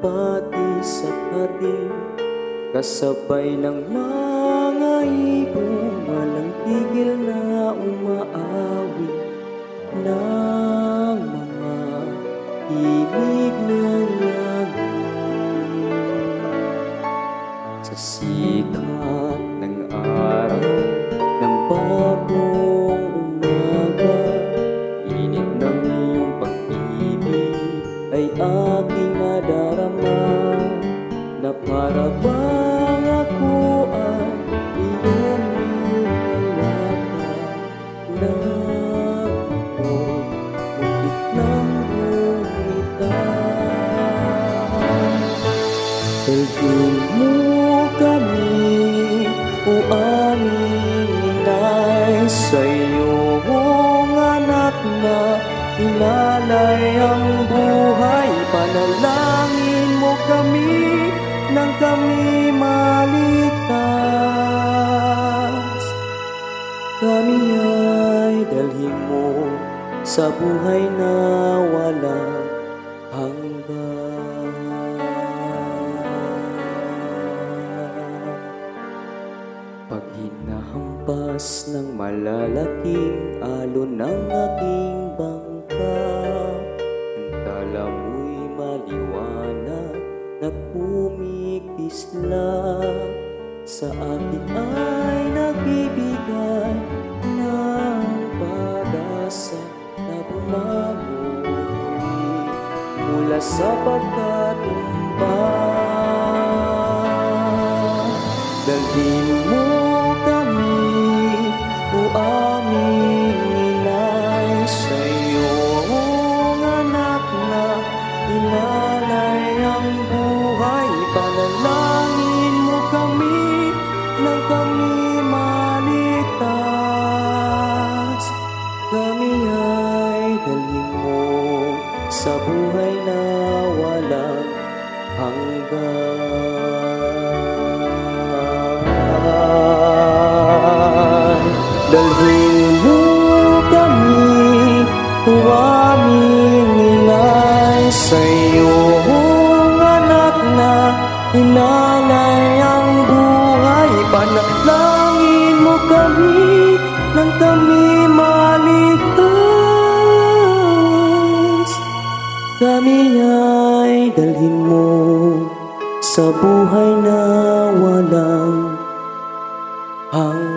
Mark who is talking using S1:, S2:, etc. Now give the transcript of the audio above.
S1: pati sa pating, kasabay ng mga ibong walang tigil na umaawit ng mga himig ng langit. Sa sikat ng araw ng bagong umaga, init ng iyong pag-ibig ay aking nadarama, na para bang ako ay iyong niyayakap, na ako muntik ng bumitaw. Dalhin mo kami, o aming inay, sa iyong anak na inalay ang buhay. Panalangin mo kami nang kami maligtas. Kami ay dalhin mo sa buhay na walang hanggan. Pag hinahampas ng malalaking alon ng aking bangka, ang tala mo'y maliwanag na kumikisla, sa akin ay nagbibigay ng pag-asa na bumangon mula sa pagkatumba. Dalhin mo kami, o aming inay, sa iyong anak na inalay ang buhay. Panalangin mo kami nang kami maligtas. Kami ay dalhin mo sa buhay na walang hanggan. Dalhin mo kami, o aming inay, sa iyong anak na inalay ang buhay. Panalangin mo kami nang kami maligtas. Kami ay dalhin mo sa buhay na walang hanggan.